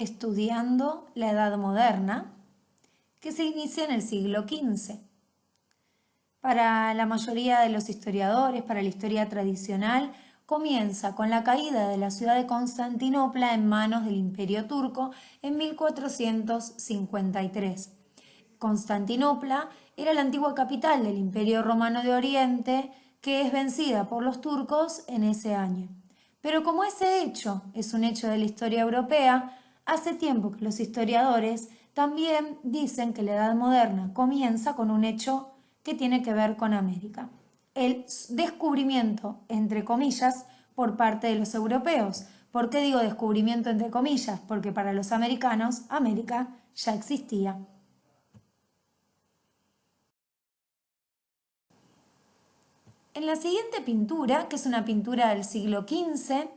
estudiando la Edad Moderna, que se inicia en el siglo XV. Para la mayoría de los historiadores, para la historia tradicional, comienza con la caída de la ciudad de Constantinopla en manos del Imperio Turco en 1453. Constantinopla era la antigua capital del Imperio Romano de Oriente, que es vencida por los turcos en ese año. Pero como ese hecho es un hecho de la historia europea, hace tiempo que los historiadores también dicen que la Edad Moderna comienza con un hecho que tiene que ver con América. El descubrimiento, entre comillas, por parte de los europeos. ¿Por qué digo descubrimiento entre comillas? Porque para los americanos, América ya existía. En la siguiente pintura, que es una pintura del siglo XV,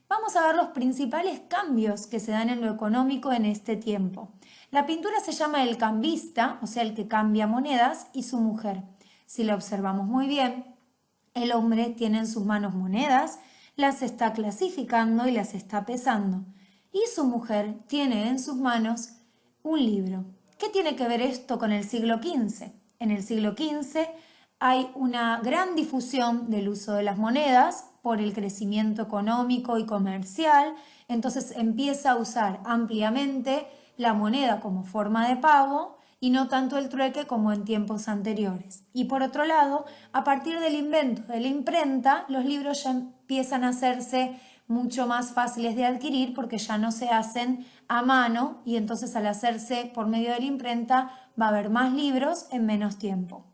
vamos a ver los principales cambios que se dan en lo económico en este tiempo. La pintura se llama El cambista, o sea, el que cambia monedas, y su mujer. Si la observamos muy bien, el hombre tiene en sus manos monedas, las está clasificando y las está pesando. Y su mujer tiene en sus manos un libro. ¿Qué tiene que ver esto con el siglo XV? En el siglo XV hay una gran difusión del uso de las monedas por el crecimiento económico y comercial, entonces empieza a usar ampliamente la moneda como forma de pago y no tanto el trueque como en tiempos anteriores. Y por otro lado, a partir del invento de la imprenta, los libros ya empiezan a hacerse mucho más fáciles de adquirir porque ya no se hacen a mano y entonces al hacerse por medio de la imprenta va a haber más libros en menos tiempo.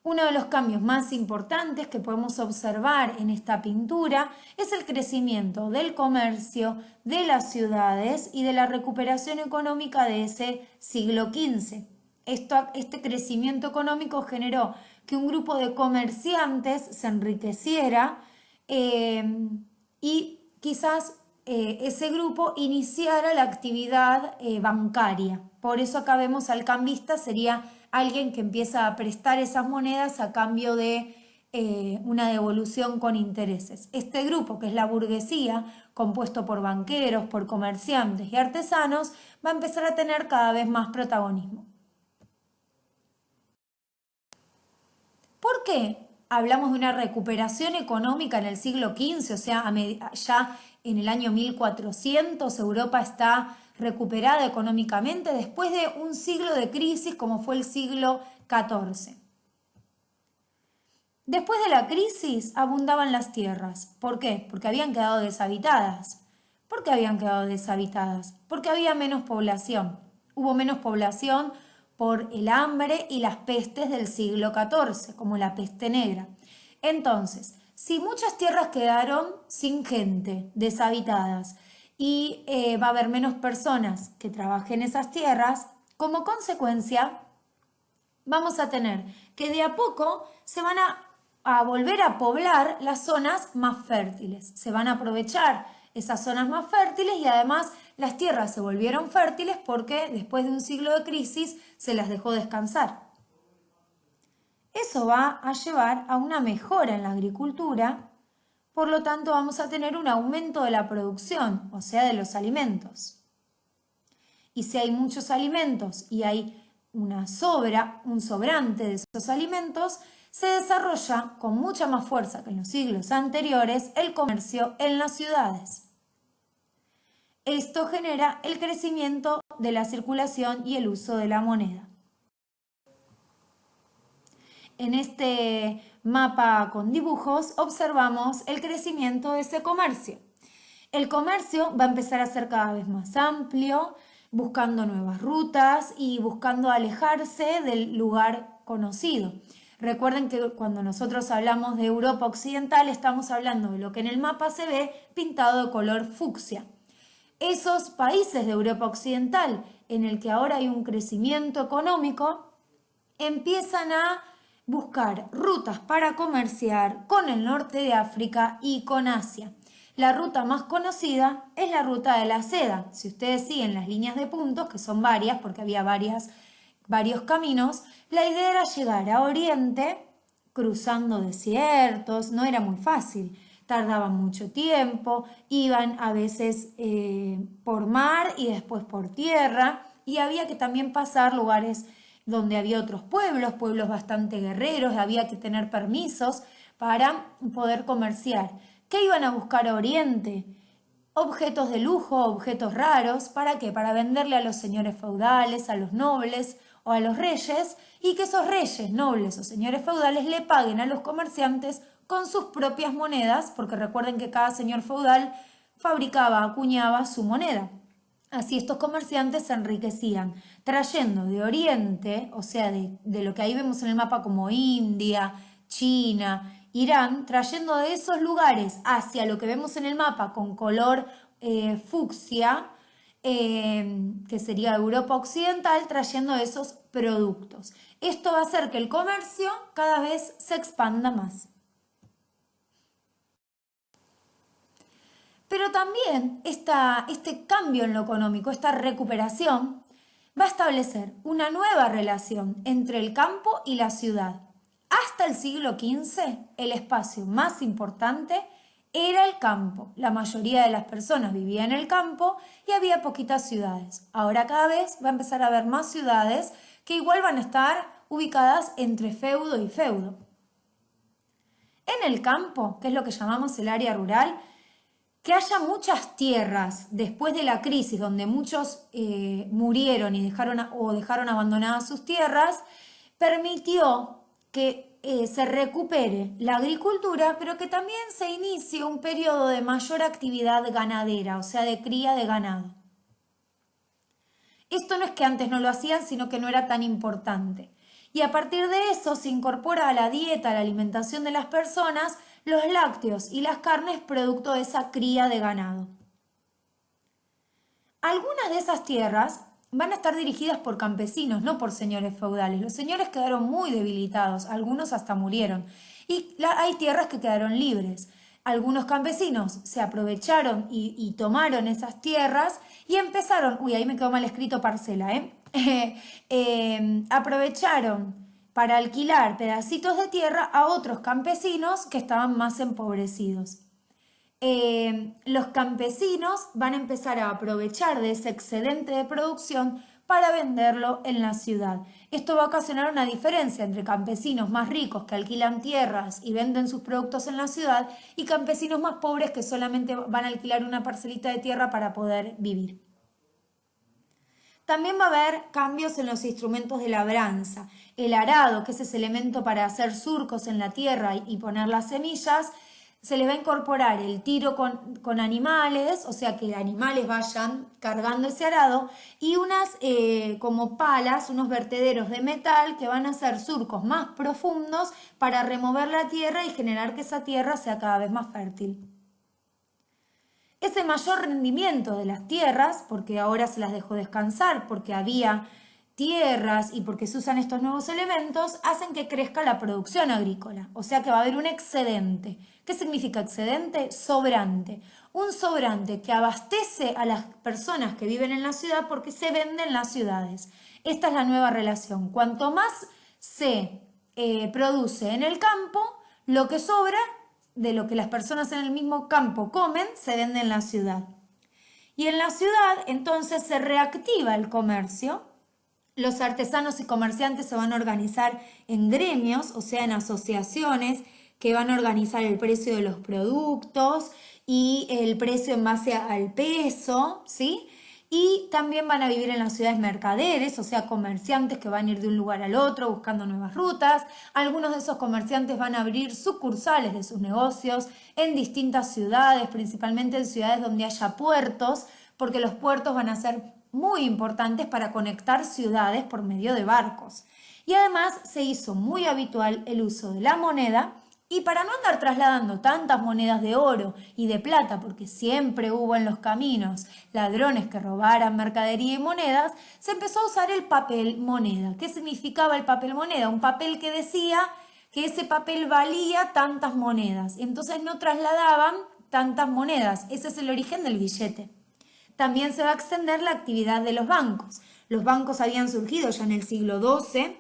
Uno de los cambios más importantes que podemos observar en esta pintura es el crecimiento del comercio, de las ciudades y de la recuperación económica de ese siglo XV. Este crecimiento económico generó que un grupo de comerciantes se enriqueciera y quizás ese grupo iniciara la actividad bancaria. Por eso acá vemos al cambista, sería alguien que empieza a prestar esas monedas a cambio de una devolución con intereses. Este grupo, que es la burguesía, compuesto por banqueros, por comerciantes y artesanos, va a empezar a tener cada vez más protagonismo. ¿Por qué hablamos de una recuperación económica en el siglo XV? O sea, ya en el año 1400 Europa está recuperada económicamente después de un siglo de crisis como fue el siglo XIV. Después de la crisis abundaban las tierras. ¿Por qué? Porque habían quedado deshabitadas. ¿Por qué habían quedado deshabitadas? Porque había menos población. Hubo menos población por el hambre y las pestes del siglo XIV, como la peste negra. Entonces, si muchas tierras quedaron sin gente, deshabitadas, y va a haber menos personas que trabajen esas tierras, como consecuencia vamos a tener que de a poco se van a volver a poblar las zonas más fértiles. Se van a aprovechar esas zonas más fértiles y además las tierras se volvieron fértiles porque después de un siglo de crisis se las dejó descansar. Eso va a llevar a una mejora en la agricultura, por lo tanto vamos a tener un aumento de la producción, o sea, de los alimentos. Y si hay muchos alimentos y hay un sobrante de esos alimentos, se desarrolla con mucha más fuerza que en los siglos anteriores el comercio en las ciudades. Esto genera el crecimiento de la circulación y el uso de la moneda. En este mapa con dibujos observamos el crecimiento de ese comercio. El comercio va a empezar a ser cada vez más amplio, buscando nuevas rutas y buscando alejarse del lugar conocido. Recuerden que cuando nosotros hablamos de Europa Occidental estamos hablando de lo que en el mapa se ve pintado de color fucsia. Esos países de Europa Occidental en el que ahora hay un crecimiento económico empiezan a buscar rutas para comerciar con el norte de África y con Asia. La ruta más conocida es la ruta de la seda. Si ustedes siguen las líneas de puntos, que son varias, porque había varios caminos, la idea era llegar a Oriente cruzando desiertos, no era muy fácil. tardaban mucho tiempo, iban a veces por mar y después por tierra, y había que también pasar lugares donde había otros pueblos, pueblos bastante guerreros, había que tener permisos para poder comerciar. ¿Qué iban a buscar a Oriente? Objetos de lujo, objetos raros, ¿para qué? Para venderle a los señores feudales, a los nobles o a los reyes, y que esos reyes, nobles o señores feudales le paguen a los comerciantes con sus propias monedas, porque recuerden que cada señor feudal fabricaba, acuñaba su moneda. Así estos comerciantes se enriquecían trayendo de Oriente, o sea, de lo que ahí vemos en el mapa como India, China, Irán, trayendo de esos lugares hacia lo que vemos en el mapa con color fucsia, que sería Europa Occidental, trayendo esos productos. Esto va a hacer que el comercio cada vez se expanda más. Pero también este cambio en lo económico, esta recuperación, va a establecer una nueva relación entre el campo y la ciudad. Hasta el siglo XV, el espacio más importante era el campo. La mayoría de las personas vivía en el campo y había poquitas ciudades. Ahora cada vez va a empezar a haber más ciudades que igual van a estar ubicadas entre feudo y feudo. En el campo, que es lo que llamamos el área rural, que haya muchas tierras después de la crisis donde muchos murieron y dejaron abandonadas sus tierras, permitió que se recupere la agricultura, pero que también se inicie un periodo de mayor actividad ganadera, o sea, de cría de ganado. Esto no es que antes no lo hacían, sino que no era tan importante. Y a partir de eso se incorpora a la dieta, a la alimentación de las personas, los lácteos y las carnes producto de esa cría de ganado. Algunas de esas tierras van a estar dirigidas por campesinos, no por señores feudales. Los señores quedaron muy debilitados, algunos hasta murieron. Y hay tierras que quedaron libres. Algunos campesinos se aprovecharon y tomaron esas tierras y empezaron, uy, ahí me quedó mal escrito parcela, aprovecharon para alquilar pedacitos de tierra a otros campesinos que estaban más empobrecidos. Los campesinos van a empezar a aprovechar de ese excedente de producción para venderlo en la ciudad. Esto va a ocasionar una diferencia entre campesinos más ricos que alquilan tierras y venden sus productos en la ciudad y campesinos más pobres que solamente van a alquilar una parcelita de tierra para poder vivir. También va a haber cambios en los instrumentos de labranza. El arado, que es ese elemento para hacer surcos en la tierra y poner las semillas, se les va a incorporar el tiro con animales, o sea que animales vayan cargando ese arado, y unas como palas, unos vertederos de metal que van a hacer surcos más profundos para remover la tierra y generar que esa tierra sea cada vez más fértil. Ese mayor rendimiento de las tierras, porque ahora se las dejó descansar, porque había tierras y porque se usan estos nuevos elementos, hacen que crezca la producción agrícola. O sea que va a haber un excedente. ¿Qué significa excedente? Sobrante. Un sobrante que abastece a las personas que viven en la ciudad porque se vende en las ciudades. Esta es la nueva relación. Cuanto más se produce en el campo, lo que sobra de lo que las personas en el mismo campo comen, se vende en la ciudad. Y en la ciudad, entonces, se reactiva el comercio. Los artesanos y comerciantes se van a organizar en gremios, o sea, en asociaciones que van a organizar el precio de los productos y el precio en base al peso, ¿sí? Y también van a vivir en las ciudades mercaderes, o sea, comerciantes que van a ir de un lugar al otro buscando nuevas rutas. Algunos de esos comerciantes van a abrir sucursales de sus negocios en distintas ciudades, principalmente en ciudades donde haya puertos, porque los puertos van a ser muy importantes para conectar ciudades por medio de barcos. Y además se hizo muy habitual el uso de la moneda. Y para no andar trasladando tantas monedas de oro y de plata, porque siempre hubo en los caminos ladrones que robaran mercadería y monedas, se empezó a usar el papel moneda. ¿Qué significaba el papel moneda? Un papel que decía que ese papel valía tantas monedas. Entonces no trasladaban tantas monedas. Ese es el origen del billete. También se va a extender la actividad de los bancos. Los bancos habían surgido ya en el siglo XII,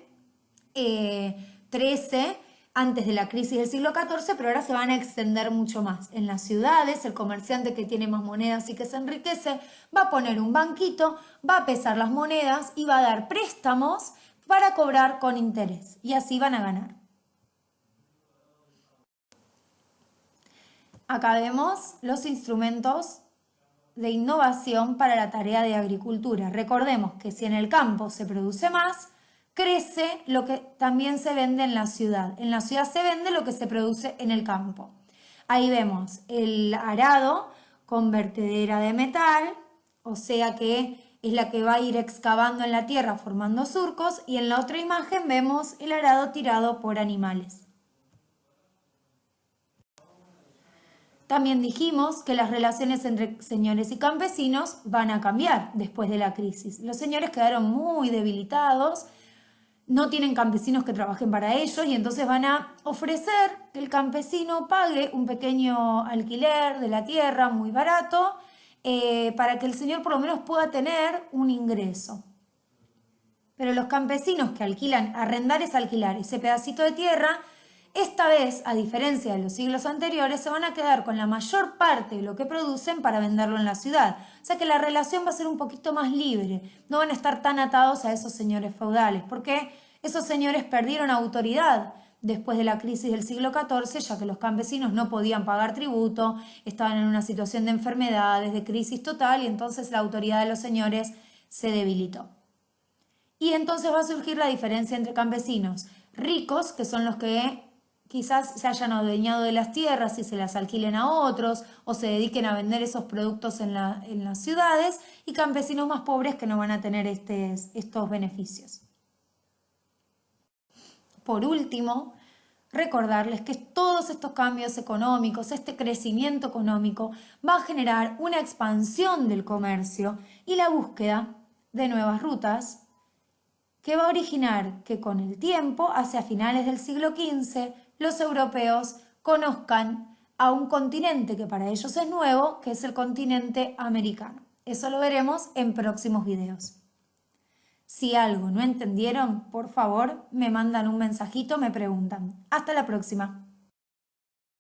XIII, antes de la crisis del siglo XIV, pero ahora se van a extender mucho más. En las ciudades, el comerciante que tiene más monedas y que se enriquece va a poner un banquito, va a pesar las monedas y va a dar préstamos para cobrar con interés. Y así van a ganar. Acá vemos los instrumentos de innovación para la tarea de agricultura. Recordemos que si en el campo se produce más, crece lo que también se vende en la ciudad. En la ciudad se vende lo que se produce en el campo. Ahí vemos el arado con vertedera de metal, o sea que es la que va a ir excavando en la tierra formando surcos, y en la otra imagen vemos el arado tirado por animales. También dijimos que las relaciones entre señores y campesinos van a cambiar después de la crisis. Los señores quedaron muy debilitados, no tienen campesinos que trabajen para ellos y entonces van a ofrecer que el campesino pague un pequeño alquiler de la tierra muy barato para que el señor por lo menos pueda tener un ingreso. Pero los campesinos que alquilan, arrendar es alquilar ese pedacito de tierra, esta vez, a diferencia de los siglos anteriores, se van a quedar con la mayor parte de lo que producen para venderlo en la ciudad. O sea que la relación va a ser un poquito más libre. No van a estar tan atados a esos señores feudales, porque esos señores perdieron autoridad después de la crisis del siglo XIV, ya que los campesinos no podían pagar tributo, estaban en una situación de enfermedades, de crisis total, y entonces la autoridad de los señores se debilitó. Y entonces va a surgir la diferencia entre campesinos ricos, que son los que quizás se hayan adueñado de las tierras y se las alquilen a otros o se dediquen a vender esos productos en las ciudades, y campesinos más pobres que no van a tener estos beneficios. Por último, recordarles que todos estos cambios económicos, este crecimiento económico, va a generar una expansión del comercio y la búsqueda de nuevas rutas, que va a originar que con el tiempo, hacia finales del siglo XV, los europeos conozcan a un continente que para ellos es nuevo, que es el continente americano. Eso lo veremos en próximos videos. Si algo no entendieron, por favor, me mandan un mensajito, me preguntan. Hasta la próxima.